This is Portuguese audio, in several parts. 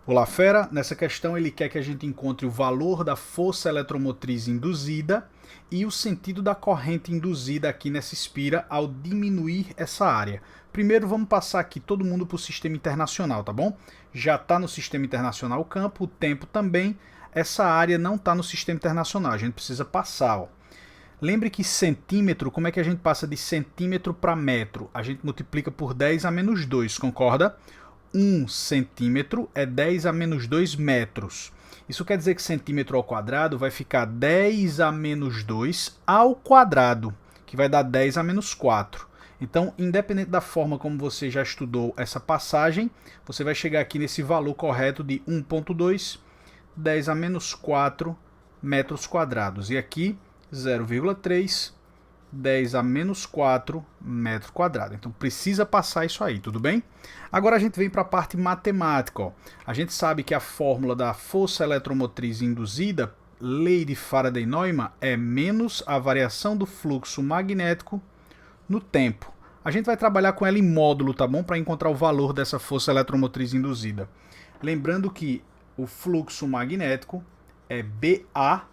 Olá, fera! Nessa questão ele quer que a gente encontre o valor da força eletromotriz induzida e o sentido da corrente induzida aqui nessa espira ao diminuir essa área. Primeiro vamos passar aqui todo mundo para o sistema internacional, tá bom? Já está no sistema internacional o campo, o tempo também. Essa área não está no sistema internacional, a gente precisa passar, ó. Lembre que centímetro, como é que a gente passa de centímetro para metro? A gente multiplica por 10 a menos 2, concorda? 1 centímetro é 10 a menos 2 metros. Isso quer dizer que centímetro ao quadrado vai ficar 10 a menos 2 ao quadrado, que vai dar 10 a menos 4. Então, independente da forma como você já estudou essa passagem, você vai chegar aqui nesse valor correto de 1,2, 10 a menos 4 metros quadrados. E aqui, 0,3, 10 a menos 4 metros quadrados. Então precisa passar isso aí, tudo bem? Agora a gente vem para a parte matemática. Ó. A gente sabe que a fórmula da força eletromotriz induzida, lei de Faraday-Neumann, é menos a variação do fluxo magnético no tempo. A gente vai trabalhar com ela em módulo, tá bom? Para encontrar o valor dessa força eletromotriz induzida. Lembrando que o fluxo magnético é BA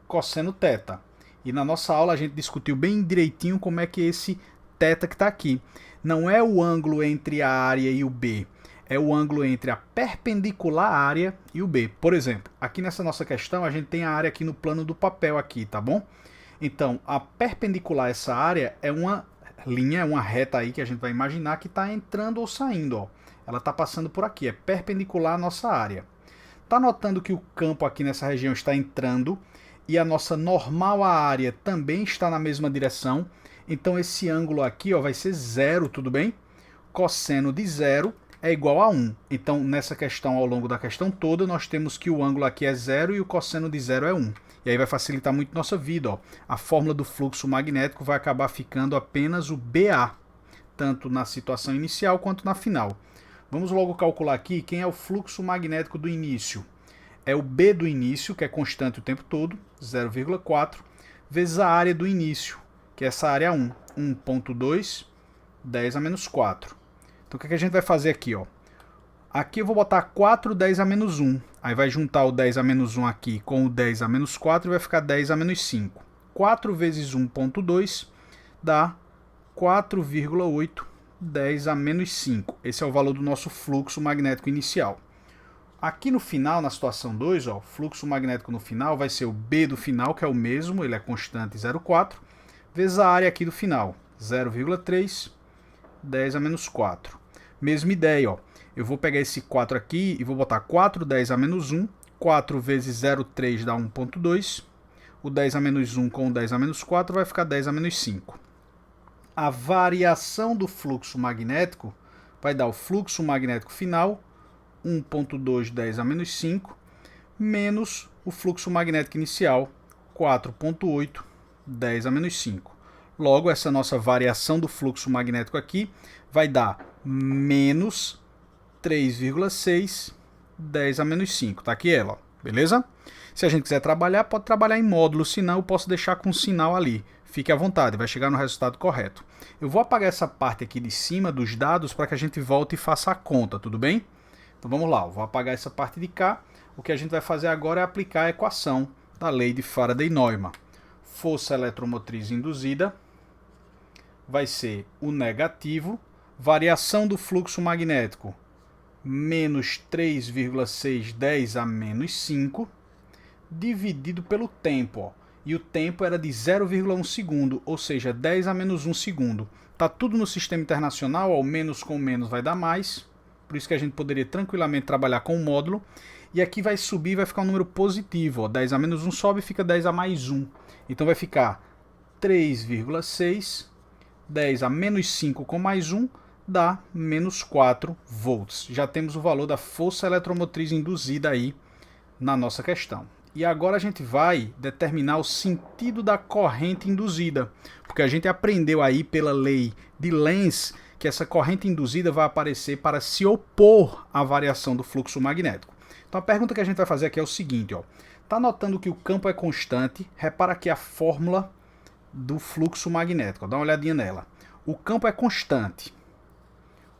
cosseno θ. E na nossa aula a gente discutiu bem direitinho como é que é esse θ que está aqui. Não é o ângulo entre a área e o B, é o ângulo entre a perpendicular área e o B. Por exemplo, aqui nessa nossa questão a gente tem a área aqui no plano do papel aqui, tá bom? Então, a perpendicular a essa área é uma linha, uma reta aí que a gente vai imaginar que está entrando ou saindo, ó. Ela está passando por aqui, é perpendicular à nossa área. Está notando que o campo aqui nessa região está entrando e a nossa normal à área também está na mesma direção. Então esse ângulo aqui, ó, vai ser zero, tudo bem? Cosseno de zero é igual a 1. Então nessa questão, ao longo da questão toda, nós temos que o ângulo aqui é zero e o cosseno de zero é 1. E aí vai facilitar muito nossa vida. Ó. A fórmula do fluxo magnético vai acabar ficando apenas o BA, tanto na situação inicial quanto na final. Vamos logo calcular aqui quem é o fluxo magnético do início. É o B do início, que é constante o tempo todo, 0,4, vezes a área do início, que é essa área 1, 1,2, 10 a menos 4. Então o que a gente vai fazer aqui? Ó? Aqui eu vou botar 4, 10 a menos 1. Aí vai juntar o 10 a menos 1 aqui com o 10 a menos 4 e vai ficar 10 a menos 5. 4 vezes 1,2 dá 4,8, 10 a menos 5. Esse é o valor do nosso fluxo magnético inicial. Aqui no final, na situação 2, ó, fluxo magnético no final vai ser o B do final, que é o mesmo, ele é constante 0,4, vezes a área aqui do final, 0,3, 10 a menos 4. Mesma ideia, ó, eu vou pegar esse 4 aqui e vou botar 4, 10 a menos 1, 4 vezes 0,3 dá 1,2, o 10 a menos 1 com o 10 a menos 4 vai ficar 10 a menos 5. A variação do fluxo magnético vai dar o fluxo magnético final, 1,2 10 a menos 5, menos o fluxo magnético inicial, 4,8 10 a menos 5. Logo, essa nossa variação do fluxo magnético aqui vai dar menos 3,6 10 a menos 5. Tá aqui ela, ó. Beleza? Se a gente quiser trabalhar, pode trabalhar em módulo, senão eu posso deixar com sinal ali. Fique à vontade, vai chegar no resultado correto. Eu vou apagar essa parte aqui de cima dos dados para que a gente volte e faça a conta, tudo bem? Então vamos lá, eu vou apagar essa parte de cá. O que a gente vai fazer agora é aplicar a equação da lei de Faraday-Neumann. Força eletromotriz induzida vai ser o negativo, variação do fluxo magnético, menos 3,6 10 a menos 5, dividido pelo tempo. Ó. E o tempo era de 0,1 segundo, ou seja, 10 a menos 1 segundo. Está tudo no sistema internacional, ó, menos com menos vai dar mais. Por isso que a gente poderia tranquilamente trabalhar com o módulo. E aqui vai subir, vai ficar um número positivo. Ó. 10 a menos 1 sobe e fica 10 a mais 1. Então vai ficar 3,6. 10 a menos 5 com mais 1 dá menos 4 volts. Já temos o valor da força eletromotriz induzida aí na nossa questão. E agora a gente vai determinar o sentido da corrente induzida. Porque a gente aprendeu aí pela lei de Lenz que essa corrente induzida vai aparecer para se opor à variação do fluxo magnético. Então a pergunta que a gente vai fazer aqui é o seguinte, ó. Tá notando que o campo é constante? Repara aqui a fórmula do fluxo magnético, ó. Dá uma olhadinha nela. O campo é constante.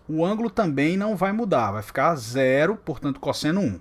O ângulo também não vai mudar, vai ficar 0, portanto cosseno 1.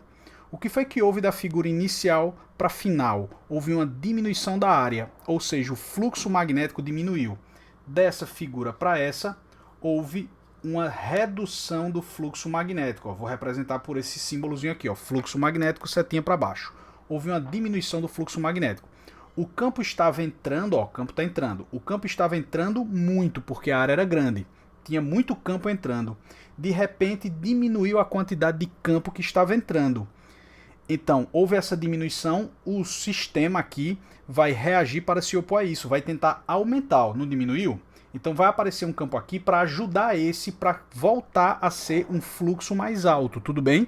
O que foi que houve da figura inicial para a final? Houve uma diminuição da área, ou seja, o fluxo magnético diminuiu. Dessa figura para essa, houve uma redução do fluxo magnético. Ó, vou representar por esse símbolozinho aqui, ó, fluxo magnético, setinha para baixo. Houve uma diminuição do fluxo magnético. O campo estava entrando, ó, o campo está entrando. O campo estava entrando muito, porque a área era grande. Tinha muito campo entrando. De repente, diminuiu a quantidade de campo que estava entrando. Então, houve essa diminuição, o sistema aqui vai reagir para se opor a isso, vai tentar aumentar, ó, não diminuiu? Então vai aparecer um campo aqui para ajudar esse, para voltar a ser um fluxo mais alto, tudo bem?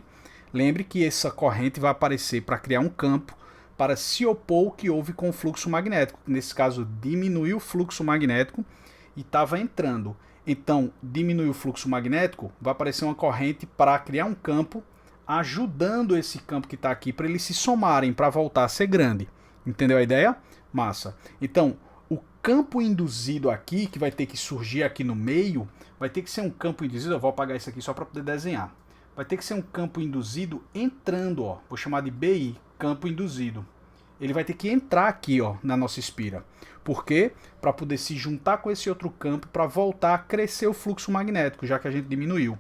Lembre que essa corrente vai aparecer para criar um campo, para se opor ao que houve com o fluxo magnético. Nesse caso, diminuiu o fluxo magnético e estava entrando. Então, diminuiu o fluxo magnético, vai aparecer uma corrente para criar um campo, ajudando esse campo que está aqui para eles se somarem, para voltar a ser grande. Entendeu a ideia? Massa. Então, o campo induzido aqui, que vai ter que surgir aqui no meio, vai ter que ser um campo induzido, eu vou apagar isso aqui só para poder desenhar. Vai ter que ser um campo induzido entrando, ó, vou chamar de BI, campo induzido. Ele vai ter que entrar aqui, ó, na nossa espira. Por quê? Para poder se juntar com esse outro campo para voltar a crescer o fluxo magnético, já que a gente diminuiu.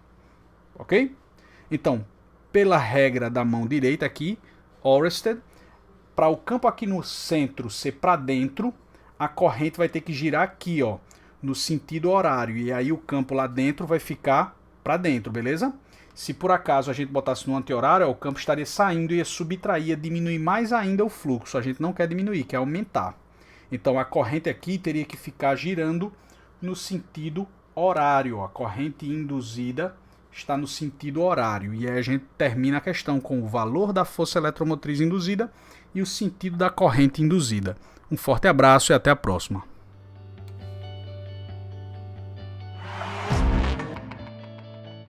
Ok? Então, pela regra da mão direita aqui, Oersted, para o campo aqui no centro ser para dentro, a corrente vai ter que girar aqui, ó, no sentido horário. E aí o campo lá dentro vai ficar para dentro, beleza? Se por acaso a gente botasse no anti-horário, ó, o campo estaria saindo e ia subtrair, ia diminuir mais ainda o fluxo. A gente não quer diminuir, quer aumentar. Então a corrente aqui teria que ficar girando no sentido horário. A corrente induzida está no sentido horário. E aí a gente termina a questão com o valor da força eletromotriz induzida e o sentido da corrente induzida. Um forte abraço e até a próxima.